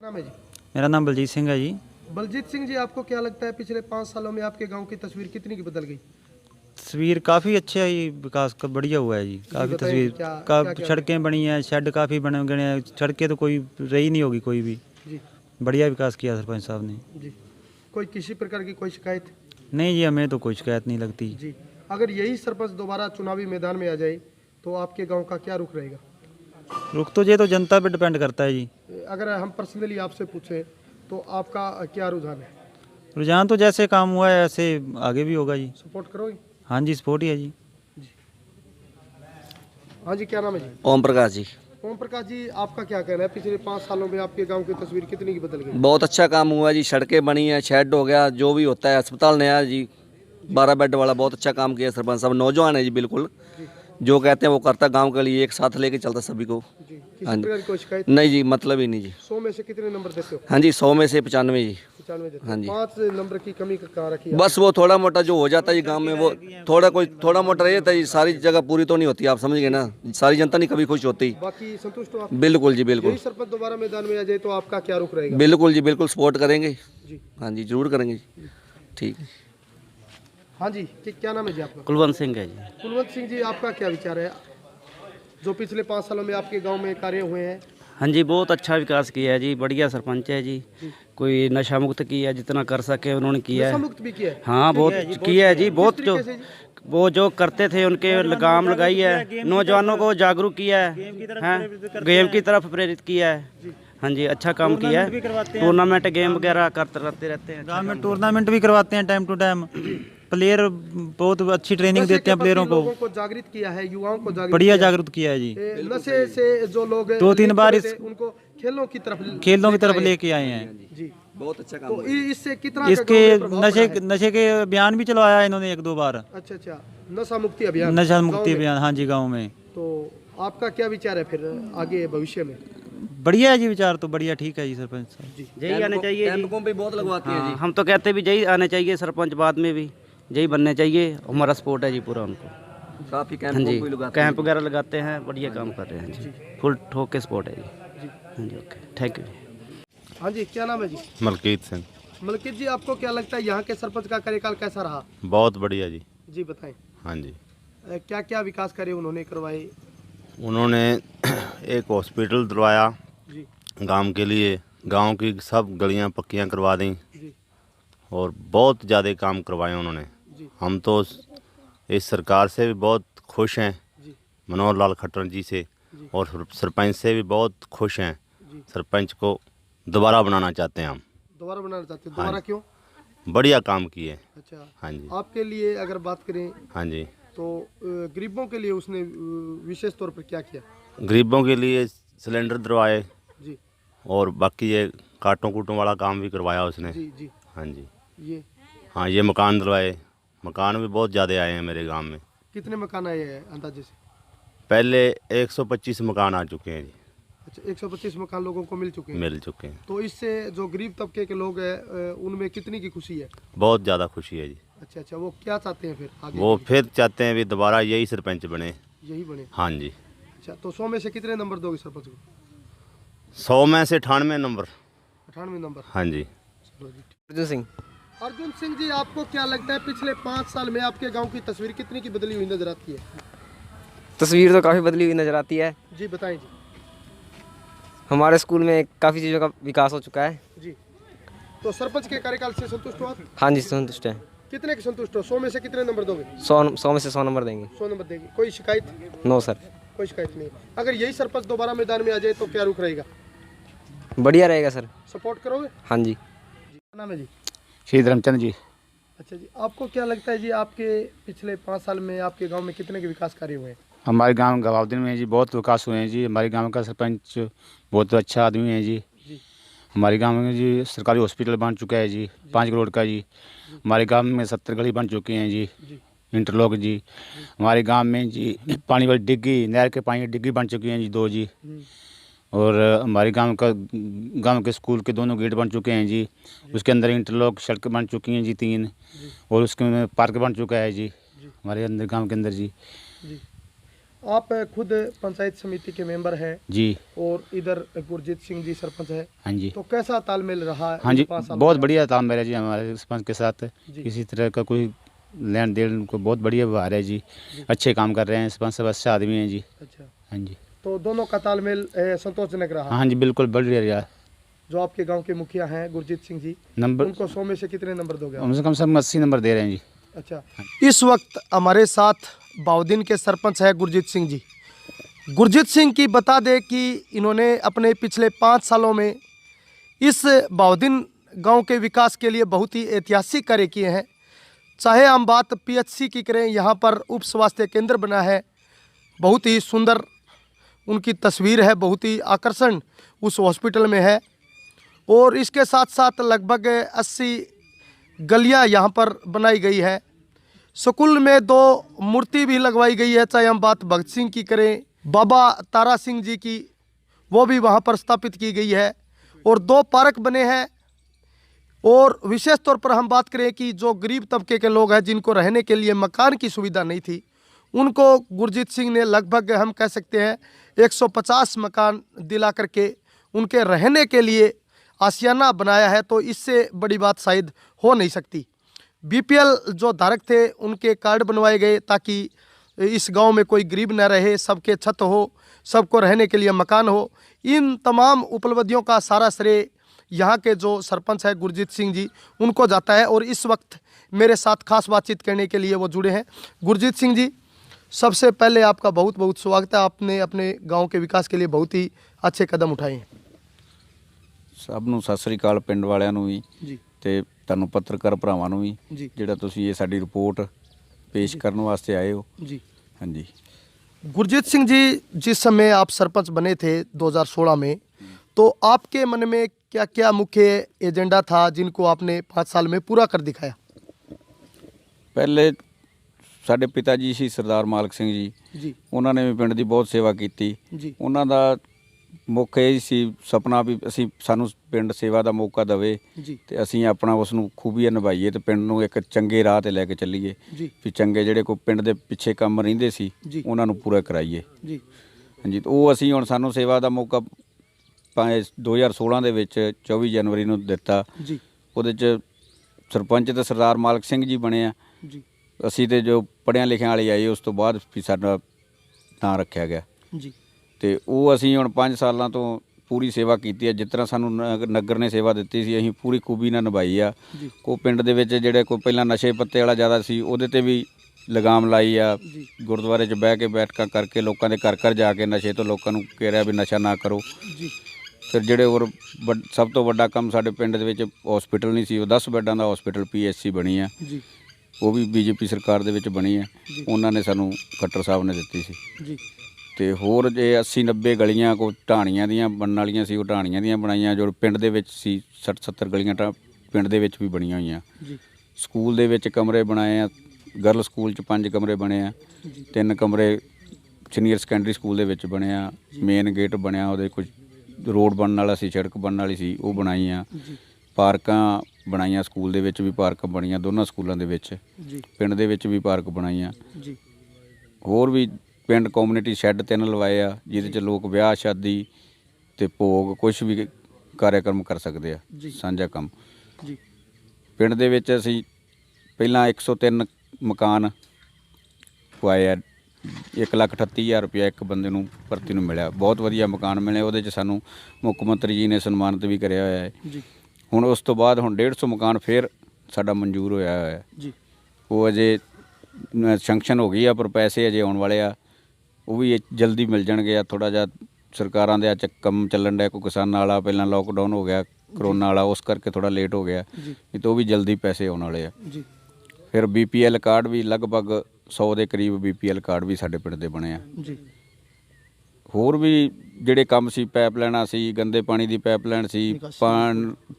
नाम है जी? मेरा नाम बलजीत सिंह है जी। बलजीत सिंह जी, आपको क्या लगता है पिछले 5 सालों में आपके गांव की तस्वीर कितनी की बदल गई? तस्वीर काफ़ी अच्छा है, विकास का बढ़िया हुआ है जी। काफ़ी तस्वीर का सड़कें बनी हैं, शेड काफ़ी बने गए हैं। सड़कें तो कोई रही नहीं होगी कोई भी जी। बढ़िया विकास किया सरपंच साहब ने जी। कोई किसी प्रकार की कोई शिकायत? नहीं जी, हमें तो कोई शिकायत नहीं लगती जी। अगर यही सरपंच दोबारा चुनावी मैदान में आ जाए तो आपके गांव का क्या रुख रहेगा? रुख तो ये तो जनता पे डिपेंड करता है जी। अगर हम पर्सनली आपसे पूछें तो आपका क्या रुझान है? रुझान तो जैसे काम हुआ है ऐसे आगे भी होगा जी। सपोर्ट करोगे? हाँ जी, सपोर्ट ही है जी। हाँ जी, क्या नाम है जी? ओम प्रकाश जी। ओम प्रकाश जी, आपका क्या कहना है पिछले 5 सालों में आपके गांव की तस्वीर कितनी की बदल गई? बहुत अच्छा काम हुआ जी, सड़कें बनी हैं, शेड हो गया, जो भी होता है, अस्पताल नया जी, 12 बेड वाला, बहुत अच्छा काम किया सरपंच साहब। नौजवान है जी, बिल्कुल जो कहते हैं वो करता, गांव के लिए एक साथ लेके चलता सभी को। किसी प्रकार की कोई शिकायत? नहीं जी, मतलब ही नहीं जी। 100 में से कितने नंबर देते हो? हाँ जी, 100 में से 95 जी। 95 देते हो। हाँ जी। 5 नंबर की कमी कहाँ रखी है? बस वो थोड़ा मोटा जो हो जाता है जी गांव में, वो थोड़ा मोटा रहता है जी, सारी जगह पूरी तो नहीं होती, आप समझ गए ना, सारी जनता नहीं कभी खुश होती। बाकी संतुष्ट हो आप? बिल्कुल जी, बिल्कुल। यही सरपंच दोबारा मैदान में आ जाए तो आपका क्या रुख रहेगा? बिल्कुल जी, बिल्कुल सपोर्ट करेंगे जी। हाँ जी, जरूर करेंगे जी। ठीक है। हाँ जी, क्या नाम है जी आपका? कुलवंत सिंह है जी। कुलवंत सिंह जी, आपका क्या विचार है जो पिछले 5 सालों में आपके गांव में कार्य हुए हैं? हाँ जी, बहुत अच्छा विकास किया है जी, बढ़िया सरपंच है जी। कोई नशा मुक्त किया, जितना कर सके उन्होंने किया है। नशा मुक्त भी किया है? हाँ, बहुत किया है जी, बहुत जो वो जो करते थे उनके लगाम लगाई है, नौजवानों को जागरूक किया है, गेम की तरफ प्रेरित किया है। हाँ जी, अच्छा काम किया है। टूर्नामेंट गेम वगैरह करते रहते हैं। गाँव में टूर्नामेंट भी करवाते हैं टाइम टू टाइम। प्लेयर बहुत अच्छी ट्रेनिंग देते हैं प्लेयरों को। लोगों को जागृत किया है, युवाओं को जागृत बढ़िया जागरूक किया है जी। नशे से जो लोग 2-3 बार उनको खेलों की तरफ लेके आए हैं जी। बहुत अच्छा काम। तो इससे कितना इसके नशे के अभियान भी चलवाया इन्होंने 1-2 बार। अच्छा, नशा मुक्ति अभियान। नशा मुक्ति अभियान, हाँ जी, गाँव में। तो आपका क्या विचार है फिर आगे भविष्य में? बढ़िया है जी, विचार तो बढ़िया, ठीक है जी सरपंच साहब। यही आने चाहिए जी। भी बहुत लगवाते हैं जी। हम तो कहते भी यही आने चाहिए सरपंच, बाद में भी यही बनने चाहिए। हमारा सपोर्ट है जी पूरा उनको। काफ़ी कैंप वगैरह लगाते हैं, बढ़िया काम कर रहे हैं जी, फुल ठोक के सपोर्ट है जी। हाँ जी, ओके, थैंक यू। हाँ जी, क्या नाम है जी? मलकीत सिंह। मलकीत जी, आपको क्या लगता है यहाँ के सरपंच का कार्यकाल कैसा रहा? बहुत बढ़िया जी। जी बताएं। हाँ जी। क्या क्या विकास कार्य उन्होंने करवाए? उन्होंने एक हॉस्पिटल दिलवाया जी। गांव के लिए, गांव की सब गलियां पक्कियां करवा दी जी। और बहुत ज़्यादा काम करवाए उन्होंने। हम तो इस सरकार से भी बहुत खुश हैं, मनोहर लाल खट्टर जी से, और सरपंच से भी बहुत खुश हैं। सरपंच को दोबारा बनाना चाहते हैं हम। दोबारा बनाना चाहते हैं? दोबारा क्यों? बढ़िया काम किए। अच्छा। हाँ जी। आपके लिए अगर बात करें हाँ जी, तो गरीबों के लिए उसने विशेष तौर पर क्या किया? गरीबों के लिए सिलेंडर दिलवाए जी। और बाकी ये कांटों कूटों वाला काम भी करवाया उसने। जी। हाँ जी। ये हाँ, ये मकान दिलवाए। मकान भी बहुत ज़्यादा आए हैं मेरे गांव में। कितने मकान आए हैं अंदाजे से? पहले 125 मकान आ चुके हैं जी। अच्छा, 125 मकान लोगों को मिल चुके हैं? मिल चुके हैं। तो इससे जो गरीब तबके के लोग हैं उनमें कितनी की खुशी है? बहुत ज़्यादा खुशी है जी। अच्छा, वो क्या चाहते हैं फिर आगे? वो फिर चाहते हैं भी दोबारा यही सरपंच बने। यही बने? हाँ जी। अच्छा, तो 100 में से कितने नंबर दोगे सरपंच को? 100 में से 98 नंबर। 98 नंबर? हाँ जी। अर्जुन सिंह। अर्जुन सिंह जी, आपको क्या लगता है पिछले 5 साल में आपके गांव की तस्वीर कितनी की बदली हुई नजर आती है? तस्वीर तो काफ़ी बदली हुई नज़र आती है जी, बताएं जी। हमारे स्कूल में काफ़ी चीज़ों का विकास हो चुका है जी। तो सरपंच के कार्यकाल से संतुष्ट हो आप? हाँ जी, संतुष्ट है। कितने के संतुष्ट हो? 100 में से कितने नंबर दोगे? 100 में से 100 नंबर देंगे। 100 नंबर देंगे। कोई शिकायत? नो सर, कोई शिकायत नहीं। अगर यही सरपंच दोबारा मैदान में आ जाए तो क्या रुख रहेगा? बढ़िया रहेगा सर। सपोर्ट करोगे? हाँ जी। क्या नाम है जी? श्री धर्मचंद जी। अच्छा जी, आपको क्या लगता है जी, आपके पिछले 5 साल में आपके गांव में कितने के विकास कार्य हुए हैं? हमारे गांव गवाउद्दीन में जी बहुत विकास हुए हैं जी। हमारे गांव का सरपंच बहुत अच्छा आदमी है जी। हमारे गांव में जी सरकारी हॉस्पिटल बन चुका है जी 5 करोड़ का जी। हमारे गांव में 70 गली बन चुकी हैं जी, इंटरलॉक जी। हमारे गांव में जी पानी वाली डिग्गी, नहर के पानी की डिग्गी बन चुकी हैं जी 2 जी। और हमारे गांव के स्कूल के दोनों गेट बन चुके हैं जी। उसके अंदर इंटरलॉक सड़क बन चुकी हैं जी 3, और उसके में पार्क बन चुका है जी हमारे अंदर गांव के अंदर जी। आप खुद पंचायत समिति के मेंबर हैं जी, और इधर गुरजीत सिंह जी सरपंच है। हाँ जी। तो कैसा तालमेल रहा है? हाँ जी, 5 साल बहुत में? बढ़िया तालमेल है जी हमारे सरपंच के साथ। किसी तरह का कोई लेन देन को बहुत बढ़िया व्यवहार है जी। अच्छे काम कर रहे हैं सरपंच सब, अच्छा आदमी है जी। अच्छा, हाँ जी। तो दोनों का तालमेल संतोषजनक रहा? हाँ जी, बिल्कुल बढ़िया रहा। जो आपके गांव के मुखिया हैं गुरजीत सिंह जी, नंबर उनको 100 में से कितने नंबर दोगे? कम से कम 80 नंबर दे रहे हैं जी। अच्छा, इस वक्त हमारे साथ बाउदीन के सरपंच है गुरजीत सिंह जी। गुरजीत सिंह की बता दें कि इन्होंने अपने पिछले 5 सालों में इस बाउदीन गांव के विकास के लिए बहुत ही ऐतिहासिक कार्य किए हैं। चाहे हम बात पीएचसी की करें, यहाँ पर उप स्वास्थ्य केंद्र बना है, बहुत ही सुंदर उनकी तस्वीर है, बहुत ही आकर्षण उस हॉस्पिटल में है। और इसके साथ साथ लगभग 80 गलियाँ यहाँ पर बनाई गई है। स्कूल में 2 मूर्ति भी लगवाई गई है। चाहे हम बात भगत सिंह की करें, बाबा तारा सिंह जी की, वो भी वहाँ पर स्थापित की गई है। और 2 पार्क बने हैं। और विशेष तौर पर हम बात करें कि जो गरीब तबके के लोग हैं, जिनको रहने के लिए मकान की सुविधा नहीं थी, उनको गुरजीत सिंह ने लगभग हम कह सकते हैं 150 मकान दिला करके उनके रहने के लिए आशियाना बनाया है। तो इससे बड़ी बात शायद हो नहीं सकती। बीपीएल जो धारक थे उनके कार्ड बनवाए गए ताकि इस गांव में कोई गरीब न रहे, सबके छत हो, सबको रहने के लिए मकान हो। इन तमाम उपलब्धियों का सारा श्रेय यहाँ के जो सरपंच है गुरजीत सिंह जी, उनको जाता है। और इस वक्त मेरे साथ खास बातचीत करने के लिए वो जुड़े हैं। गुरजीत सिंह जी, सबसे पहले आपका बहुत बहुत स्वागत है। आपने अपने गांव के विकास के लिए बहुत ही अच्छे कदम उठाए हैं। ਸਭ ਨੂੰ ਸਤਿ ਸ੍ਰੀ ਅਕਾਲ, ਪਿੰਡ ਵਾਲਿਆਂ ਨੂੰ ਵੀ ਜੀ, ਤੇ ਤੁਹਾਨੂੰ ਪੱਤਰਕਾਰ ਭਰਾਵਾਂ ਨੂੰ ਵੀ, ਜਿਹੜਾ ਤੁਸੀਂ ਇਹ ਸਾਡੀ ਰਿਪੋर्ट पेश ਕਰਨ ਵਾਸਤੇ ਆਏ ਹੋ जी। हाँ जी। गुरजीत सिंह जी, जिस समय आप सरपंच बने थे 2016 में, तो आपके मन में क्या क्या मुख्य एजेंडा था जिनको आपने 5 साल में पूरा कर दिखाया? ਪਹਿਲੇ ਸਾਡੇ ਪਿਤਾ ਜੀ ਸੀ ਸਰਦਾਰ ਮਾਲਕ ਸਿੰਘ ਜੀ, ਜੀ, ਉਹਨਾਂ ਨੇ ਵੀ ਪਿੰਡ ਦੀ ਬਹੁਤ ਸੇਵਾ ਕੀਤੀ। ਜੀ, ਉਹਨਾਂ ਦਾ ਮੁੱਖ ਇਹ ਸੀ ਸੁਪਨਾ ਵੀ ਸਾਨੂੰ ਪਿੰਡ ਸੇਵਾ ਦਾ ਮੌਕਾ ਦੇਵੇ ਜੀ, ਤੇ ਅਸੀਂ ਆਪਣਾ ਉਸ ਨੂੰ ਖੂਬੀਆਂ ਨਿਭਾਈਏ ਤੇ ਪਿੰਡ ਨੂੰ ਇੱਕ ਚੰਗੇ ਰਾਹ ਤੇ ਲੈ ਕੇ ਚੱਲੀਏ ਜੀ, ਵੀ ਚੰਗੇ ਜਿਹੜੇ ਕੋਈ ਪਿੰਡ ਦੇ ਪਿੱਛੇ ਕੰਮ ਰਹਿੰਦੇ ਸੀ ਜੀ, ਉਹਨਾਂ ਨੂੰ ਪੂਰਾ ਕਰਾਈਏ ਜੀ। ਹਾਂਜੀ। ਤੇ ਉਹ ਅਸੀਂ ਹੁਣ ਸਾਨੂੰ ਸੇਵਾ ਦਾ ਮੌਕਾ 2016 ਦੇ ਵਿੱਚ 24 ਜਨਵਰੀ ਨੂੰ ਦਿੱਤਾ ਜੀ। ਉਹਦੇ 'ਚ ਸਰਪੰਚ ਤੇ ਸਰਦਾਰ ਮਾਲਕ ਸਿੰਘ ਜੀ ਬਣੇ ਆ ਜੀ। ਅਸੀਂ ਤੇ ਜੋ ਪੜ੍ਹਿਆਂ ਲਿਖਿਆਂ ਵਾਲੇ ਆਏ ਉਸ ਤੋਂ ਬਾਅਦ ਵੀ ਸਾਡਾ ਨਾਂ ਰੱਖਿਆ ਗਿਆ ਜੀ। ਤੇ ਉਹ ਅਸੀਂ ਹੁਣ 5 ਸਾਲਾਂ ਤੋਂ ਪੂਰੀ ਸੇਵਾ ਕੀਤੀ ਹੈ। ਜਿਸ ਤਰ੍ਹਾਂ ਸਾਨੂੰ ਨਗਰ ਨੇ ਸੇਵਾ ਦਿੱਤੀ ਸੀ ਅਸੀਂ ਪੂਰੀ ਖੂਬੀ ਨਾਲ ਨਿਭਾਈ ਆ। ਕੋਈ ਪਿੰਡ ਦੇ ਵਿੱਚ ਜਿਹੜੇ ਕੋਈ ਪਹਿਲਾਂ ਨਸ਼ੇ ਪੱਤੇ ਵਾਲਾ ਜ਼ਿਆਦਾ ਸੀ ਉਹਦੇ ਤੇ ਵੀ ਲਗਾਮ ਲਾਈ ਆ। ਗੁਰਦੁਆਰੇ 'ਚ ਬਹਿ ਕੇ ਬੈਠਕਾਂ ਕਰਕੇ ਲੋਕਾਂ ਦੇ ਘਰ ਘਰ ਜਾ ਕੇ ਨਸ਼ੇ ਤੋਂ ਲੋਕਾਂ ਨੂੰ ਕਹਿ ਰਿਹਾ ਵੀ ਨਸ਼ਾ ਨਾ ਕਰੋ। ਫਿਰ ਜਿਹੜੇ ਹੋਰ ਸਭ ਤੋਂ ਵੱਡਾ ਕੰਮ ਸਾਡੇ ਪਿੰਡ ਦੇ ਵਿੱਚ ਹਸਪੀਟਲ ਨਹੀਂ ਸੀ, ਉਹ 10 ਬੈੱਡਾਂ ਦਾ ਹਸਪੀਟਲ PHC ਬਣੀ ਆ। ਉਹ ਵੀ BJP ਸਰਕਾਰ ਦੇ ਵਿੱਚ ਬਣੀ ਆ। ਉਹਨਾਂ ਨੇ ਸਾਨੂੰ ਖੱਟਰ ਸਾਹਿਬ ਨੇ ਦਿੱਤੀ ਸੀ। ਤੇ ਹੋਰ ਜੇ 80-90 ਗਲੀਆਂ ਕੋ ਢਾਣੀਆਂ ਦੀਆਂ ਬਣਨ ਵਾਲੀਆਂ ਸੀ, ਉਹ ਢਾਣੀਆਂ ਦੀਆਂ ਬਣਾਈਆਂ। ਜੋ ਪਿੰਡ ਦੇ ਵਿੱਚ ਸੀ 60-70 ਗਲੀਆਂ ਪਿੰਡ ਦੇ ਵਿੱਚ ਵੀ ਬਣੀਆਂ ਹੋਈਆਂ। ਸਕੂਲ ਦੇ ਵਿੱਚ ਕਮਰੇ ਬਣਾਏ ਆ। ਗਰਲ ਸਕੂਲ 'ਚ 5 ਕਮਰੇ ਬਣੇ ਆ, 3 ਕਮਰੇ ਸੀਨੀਅਰ ਸੈਕੰਡਰੀ ਸਕੂਲ ਦੇ ਵਿੱਚ ਬਣੇ ਆ। ਮੇਨ ਗੇਟ ਬਣਿਆ, ਉਹਦੇ ਕੁਝ ਰੋਡ ਬਣਨ ਵਾਲਾ ਸੀ, ਸੜਕ ਬਣਨ ਵਾਲੀ ਸੀ, ਉਹ ਬਣਾਈਆਂ। ਪਾਰਕਾਂ ਬਣਾਈਆਂ, ਸਕੂਲ ਦੇ ਵਿੱਚ ਵੀ ਪਾਰਕਾਂ ਬਣੀਆਂ, ਦੋਨਾਂ ਸਕੂਲਾਂ ਦੇ ਵਿੱਚ। ਪਿੰਡ ਦੇ ਵਿੱਚ ਵੀ ਪਾਰਕ ਬਣਾਈਆਂ। ਹੋਰ ਵੀ ਪਿੰਡ ਕਮਿਊਨਿਟੀ ਸ਼ੈੱਡ 3 ਲਵਾਏ ਆ, ਜਿਹਦੇ 'ਚ ਲੋਕ ਵਿਆਹ ਸ਼ਾਦੀ ਤੇ ਭੋਗ ਕੁਛ ਵੀ ਕਾਰਿਆਕਰਮ ਕਰ ਸਕਦੇ ਆ, ਸਾਂਝਾ ਕੰਮ। ਪਿੰਡ ਦੇ ਵਿੱਚ ਅਸੀਂ ਪਹਿਲਾਂ 103 ਮਕਾਨ ਪਵਾਏ ਆ। 1,38,000 ਰੁਪਇਆ ਇੱਕ ਬੰਦੇ ਨੂੰ ਭਰਤੀ ਨੂੰ ਮਿਲਿਆ। ਬਹੁਤ ਵਧੀਆ ਮਕਾਨ ਮਿਲੇ। ਉਹਦੇ 'ਚ ਸਾਨੂੰ ਮੁੱਖ ਮੰਤਰੀ ਜੀ ਨੇ ਸਨਮਾਨਿਤ ਵੀ ਕਰਿਆ ਹੋਇਆ ਹੈ। ਹੁਣ ਉਸ ਤੋਂ ਬਾਅਦ ਹੁਣ 150 ਮਕਾਨ ਫਿਰ ਸਾਡਾ ਮਨਜ਼ੂਰ ਹੋਇਆ ਹੋਇਆ ਹੈ। ਉਹ ਅਜੇ ਸੈਂਕਸ਼ਨ ਹੋ ਗਈ ਆ, ਪਰ ਪੈਸੇ ਅਜੇ ਆਉਣ ਵਾਲੇ ਆ। ਉਹ ਵੀ ਜਲਦੀ ਮਿਲ ਜਾਣਗੇ। ਆ ਥੋੜ੍ਹਾ ਜਿਹਾ ਸਰਕਾਰਾਂ ਦੇ ਕੰਮ ਚੱਲਣ ਡਿਆ, ਕੋਈ ਕਿਸਾਨਾਂ ਵਾਲਾ ਪਹਿਲਾਂ ਲੋਕਡਾਊਨ ਹੋ ਗਿਆ ਕਰੋਨਾ ਵਾਲਾ, ਉਸ ਕਰਕੇ ਥੋੜ੍ਹਾ ਲੇਟ ਹੋ ਗਿਆ। ਨਹੀਂ ਤਾਂ ਉਹ ਵੀ ਜਲਦੀ ਪੈਸੇ ਆਉਣ ਵਾਲੇ ਆ। ਫਿਰ BPL ਕਾਰਡ ਵੀ ਲਗਭਗ 100 ਦੇ ਕਰੀਬ BPL ਕਾਰਡ ਵੀ ਸਾਡੇ ਪਿੰਡ ਦੇ ਬਣੇ ਆ ਜੀ। ਹੋਰ ਵੀ ਜਿਹੜੇ ਕੰਮ ਸੀ, ਪਾਈਪਲਾਈਨਾਂ ਸੀ, ਗੰਦੇ ਪਾਣੀ ਦੀ ਪਾਈਪਲਾਈਨ ਸੀ,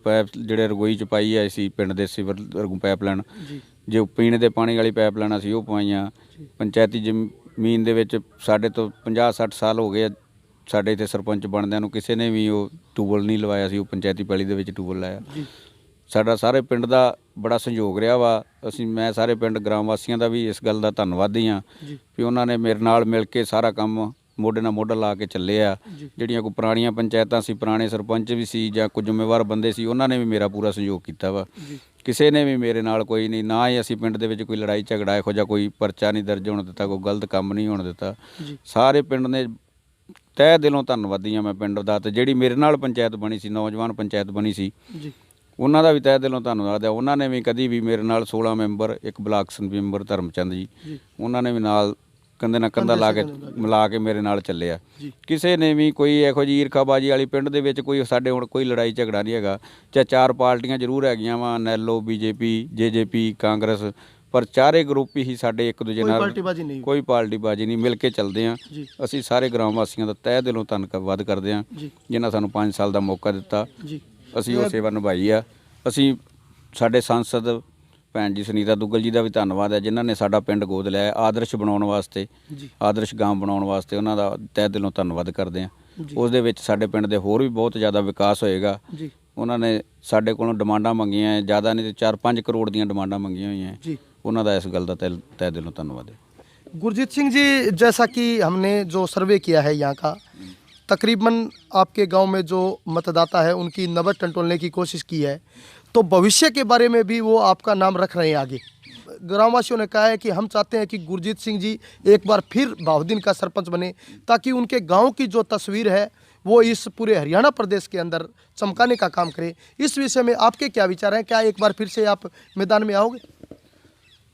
ਪਾਈਪ ਜਿਹੜੇ ਰਗੋਈ ਚ ਪਾਈ ਆਏ ਸੀ ਪਿੰਡ ਦੇ ਸਿਵਰ ਪਾਈਪਲਾਈਨ, ਜੋ ਪੀਣ ਦੇ ਪਾਣੀ ਵਾਲੀ ਪਾਈਪਲਾਈਨਾਂ ਸੀ ਉਹ ਪਵਾਈਆਂ। ਪੰਚਾਇਤੀ ਜ਼ਮੀਨ ਦੇ ਵਿੱਚ ਸਾਡੇ ਤੋਂ 50-60 ਸਾਲ ਹੋ ਗਏ ਸਾਡੇ ਇੱਥੇ ਸਰਪੰਚ ਬਣਦਿਆਂ ਨੂੰ ਕਿਸੇ ਨੇ ਵੀ ਉਹ ਟਿਊਬਵੈੱਲ ਨਹੀਂ ਲਵਾਇਆ ਸੀ, ਉਹ ਪੰਚਾਇਤੀ ਪੈਲੀ ਦੇ ਵਿੱਚ ਟਿਊਬਵੈੱਲ ਲਾਇਆ। ਸਾਡਾ ਸਾਰੇ ਪਿੰਡ ਦਾ ਬੜਾ ਸਹਿਯੋਗ ਰਿਹਾ ਵਾ। ਮੈਂ ਸਾਰੇ ਪਿੰਡ ਗ੍ਰਾਮ ਵਾਸੀਆਂ ਦਾ ਵੀ ਇਸ ਗੱਲ ਦਾ ਧੰਨਵਾਦੀ ਹਾਂ ਵੀ ਉਹਨਾਂ ਨੇ ਮੇਰੇ ਨਾਲ ਮਿਲ ਕੇ ਸਾਰਾ ਕੰਮ ਮੋਢੇ ਨਾਲ ਮੋਢਾ ਲਾ ਕੇ ਚੱਲੇ ਆ। ਜਿਹੜੀਆਂ ਕੋਈ ਪੁਰਾਣੀਆਂ ਪੰਚਾਇਤਾਂ ਸੀ, ਪੁਰਾਣੇ ਸਰਪੰਚ ਵੀ ਸੀ ਜਾਂ ਕੋਈ ਜ਼ਿੰਮੇਵਾਰ ਬੰਦੇ ਸੀ, ਉਹਨਾਂ ਨੇ ਵੀ ਮੇਰਾ ਪੂਰਾ ਸਹਿਯੋਗ ਕੀਤਾ ਵਾ। ਕਿਸੇ ਨੇ ਵੀ ਮੇਰੇ ਨਾਲ ਕੋਈ ਨਹੀਂ, ਨਾ ਹੀ ਅਸੀਂ ਪਿੰਡ ਦੇ ਵਿੱਚ ਕੋਈ ਲੜਾਈ ਝਗੜਾ ਇਹੋ ਜਿਹਾ ਕੋਈ ਪਰਚਾ ਨਹੀਂ ਦਰਜ ਹੋਣ ਦਿੱਤਾ, ਕੋਈ ਗਲਤ ਕੰਮ ਨਹੀਂ ਹੋਣ ਦਿੱਤਾ। ਸਾਰੇ ਪਿੰਡ ਨੇ ਤਹਿ ਦਿਲੋਂ ਧੰਨਵਾਦੀ ਹਾਂ ਮੈਂ ਪਿੰਡ ਦਾ। ਤੇ ਜਿਹੜੀ ਮੇਰੇ ਨਾਲ ਪੰਚਾਇਤ ਬਣੀ ਸੀ, ਨੌਜਵਾਨ ਪੰਚਾਇਤ ਬਣੀ ਸੀ, ਉਹਨਾਂ ਦਾ ਵੀ ਤਹਿ ਦਿਲੋਂ ਧੰਨਵਾਦ ਹੈ। ਉਹਨਾਂ ਨੇ ਵੀ ਕਦੀ ਵੀ ਮੇਰੇ ਨਾਲ 16 ਮੈਂਬਰ, ਇੱਕ ਬਲਾਕ ਸੰਮਤੀ ਮੈਂਬਰ ਧਰਮਚੰਦ ਜੀ, ਉਹਨਾਂ ਨੇ ਵੀ ਨਾਲ ਕੰਧੇ ਨਾਲ ਕੰਧਾ ਲਾ ਕੇ ਮਿਲਾ ਕੇ ਮੇਰੇ ਨਾਲ ਚੱਲਿਆ। ਕਿਸੇ ਨੇ ਵੀ ਕੋਈ ਇਹੋ ਜਿਹੀ ਈਰਖਾਬਾਜੀ ਵਾਲੀ ਪਿੰਡ ਦੇ ਵਿੱਚ ਕੋਈ ਸਾਡੇ ਹੁਣ ਕੋਈ ਲੜਾਈ ਝਗੜਾ ਨਹੀਂ ਹੈਗਾ। ਚਾਹੇ 4 ਪਾਰਟੀਆਂ ਜ਼ਰੂਰ ਹੈਗੀਆਂ ਵਾ, ਨੈਲੋ, BJP, JJP, ਕਾਂਗਰਸ, ਪਰ ਚਾਰੇ ਗਰੁੱਪ ਹੀ ਸਾਡੇ ਇੱਕ ਦੂਜੇ ਨਾਲ ਕੋਈ ਪਾਰਟੀਬਾਜੀ ਨਹੀਂ, ਮਿਲ ਕੇ ਚੱਲਦੇ ਹਾਂ। ਅਸੀਂ ਸਾਰੇ ਗ੍ਰਾਮ ਵਾਸੀਆਂ ਦਾ ਤਹਿ ਦਿਲੋਂ ਧੰਨਵਾਦ ਕਰਦੇ ਹਾਂ ਜਿਨ੍ਹਾਂ ਸਾਨੂੰ 5 ਸਾਲ ਦਾ ਮੌਕਾ ਦਿੱਤਾ। ਅਸੀਂ ਉਹ ਸੇਵਾ ਨਿਭਾਈ ਆ। ਅਸੀਂ ਸਾਡੇ ਸੰਸਦ ਭੈਣ ਜੀ ਸੁਨੀਤਾ ਦੁੱਗਲ ਜੀ ਦਾ ਵੀ ਧੰਨਵਾਦ ਹੈ ਜਿਨ੍ਹਾਂ ਨੇ ਸਾਡਾ ਪਿੰਡ ਗੋਦ ਲਿਆ ਆਦਰਸ਼ ਬਣਾਉਣ ਵਾਸਤੇ, ਆਦਰਸ਼ ਗਾਂਵ ਬਣਾਉਣ ਵਾਸਤੇ। ਉਹਨਾਂ ਦਾ ਤਹਿ ਦਿਲੋਂ ਧੰਨਵਾਦ ਕਰਦੇ ਹਾਂ। ਉਸ ਦੇ ਵਿੱਚ ਸਾਡੇ ਪਿੰਡ ਦੇ ਹੋਰ ਵੀ ਬਹੁਤ ਜ਼ਿਆਦਾ ਵਿਕਾਸ ਹੋਏਗਾ। ਉਹਨਾਂ ਨੇ ਸਾਡੇ ਕੋਲੋਂ ਡਿਮਾਂਡਾਂ ਮੰਗੀਆਂ, ज़्यादा नहीं तो 4-5 करोड़ ਦੀਆਂ ਡਿਮਾਂਡਾਂ ਮੰਗੀਆਂ ਹੋਈਆਂ ਜੀ। ਉਹਨਾਂ ਦਾ ਇਸ ਗੱਲ ਦਾ ਤਹਿ ਦਿਲੋਂ ਧੰਨਵਾਦ है। गुरजीत सिंह जी, जैसा कि हमने जो सर्वे किया है यहाँ का, तकरीबन आपके गांव में जो मतदाता है उनकी नब्ज टटोलने की कोशिश की है, तो भविष्य के बारे में भी वो आपका नाम रख रहे हैं आगे। ग्रामवासियों ने कहा है कि हम चाहते हैं कि गुरजीत सिंह जी एक बार फिर बहाउद्दीन का सरपंच बने, ताकि उनके गांव की जो तस्वीर है वो इस पूरे हरियाणा प्रदेश के अंदर चमकाने का काम करें। इस विषय में आपके क्या विचार हैं? क्या एक बार फिर से आप मैदान में आओगे?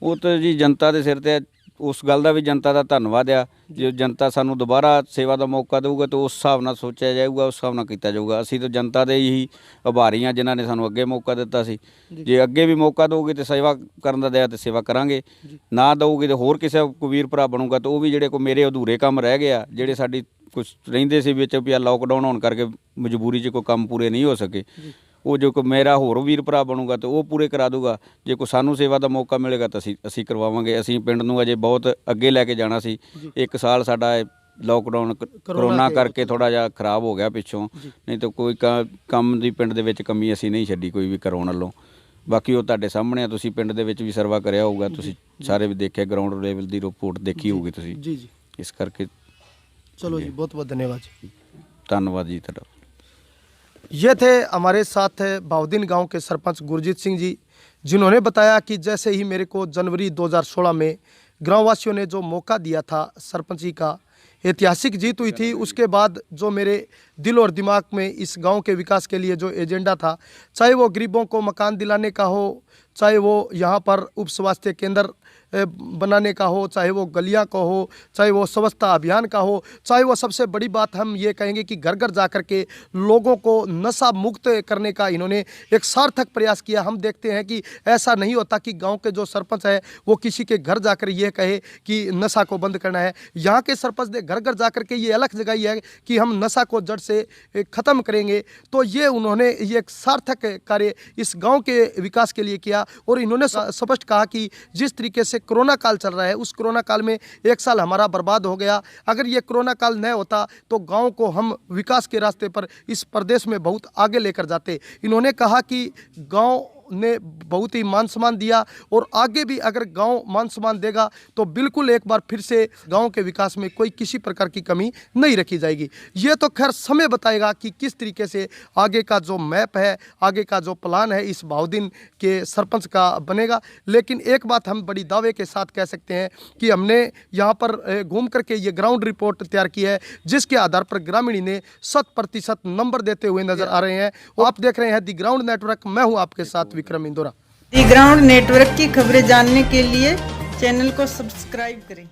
वो तो जी जनता के सिर ते, उस गल का भी जनता का धन्यवाद आ। जो जनता सानू दोबारा सेवा का मौका देगा तो उस हिसाब नाल सोचा जाएगा, उस हिसाब नाल किया जाऊगा। असी तो जनता के ही आभारी हाँ जिन्होंने सानू अगे मौका दिता सी। जे अगे भी मौका दोगे तो सेवा करन दा दिया तो सेवा करांगे, ना दोगे तो होर किसी को वीर भरा बनूगा तो वो भी जिहड़े को मेरे अधूरे काम रह गए जिहड़े साडी कुछ रहिंदे सी विच भी लॉकडाउन होने करके मजबूरी च कोई काम पूरे नहीं हो सके, वो जो कोई मेरा होर वीर भरा बनूगा तो वो पूरे करा दूगा। जे कोई सानू सेवा का मौका मिलेगा तो असी करवावांगे। असी पिंड नूं अजे बहुत अगे लैके जाना सी। 1 साल साडा लॉकडाउन करोना करके थोड़ा जिहा खराब हो गया पिछों, नहीं तो कोई काम दी पिंड दे विच कमी असी नहीं छड्डी कोई भी करोना वालों। बाकी वो तुहाडे सामने आ, तुसीं पिंड दे विच भी सर्वा करिया होगा, तुसीं सारे भी देखिया, ग्राउंड लेवल दी रिपोर्ट देखी होगी तुसीं। जी जी, इस करके चलो जी, बहुत बहुत धन्यवाद जी। धन्यवाद जी तुहाडा। ये थे हमारे साथ बहाउद्दीन गांव के सरपंच गुरजीत सिंह जी, जिन्होंने बताया कि जैसे ही मेरे को जनवरी 2016 में ग्रामवासियों ने जो मौका दिया था सरपंची का, ऐतिहासिक जीत हुई थी। उसके बाद जो मेरे दिल और दिमाग में इस गांव के विकास के लिए जो एजेंडा था, चाहे वो गरीबों को मकान दिलाने का हो, चाहे वो यहाँ पर उप स्वास्थ्य केंद्र बनाने का हो, चाहे वो गलियाँ का हो, चाहे वो स्वच्छता अभियान का हो, चाहे वो सबसे बड़ी बात हम ये कहेंगे कि घर घर जा कर के लोगों को नशा मुक्त करने का इन्होंने एक सार्थक प्रयास किया। हम देखते हैं कि ऐसा नहीं होता कि गांव के जो सरपंच है वो किसी के घर जाकर ये कहे कि नशा को बंद करना है। यहाँ के सरपंच ने घर घर जा कर के ये अलग जगाई है कि हम नशा को जड़ से ख़त्म करेंगे। तो ये उन्होंने ये एक सार्थक कार्य इस गाँव के विकास के लिए किया। और इन्होंने स्पष्ट कहा कि जिस तरीके से कोरोना काल चल रहा है, उस कोरोना काल में 1 साल हमारा बर्बाद हो गया। अगर ये कोरोना काल न होता तो गांव को हम विकास के रास्ते पर इस प्रदेश में बहुत आगे लेकर जाते। इन्होंने कहा कि गांव ने बहुत ही मान सम्मान दिया और आगे भी अगर गांव मान सम्मान देगा तो बिल्कुल एक बार फिर से गांव के विकास में कोई किसी प्रकार की कमी नहीं रखी जाएगी। ये तो खैर समय बताएगा कि किस तरीके से आगे का जो मैप है, आगे का जो प्लान है इस बहाउद्दीन के सरपंच का बनेगा। लेकिन एक बात हम बड़ी दावे के साथ कह सकते हैं कि हमने यहाँ पर घूम करके ये ग्राउंड रिपोर्ट तैयार की है, जिसके आधार पर ग्रामीण ने 100% नंबर देते हुए नजर आ रहे हैं। आप देख रहे हैं दी ग्राउंड नेटवर्क, मैं हूँ आपके साथ विक्रम इंदौरा। दी ग्राउंड नेटवर्क की खबरें जानने के लिए चैनल को सब्सक्राइब करें।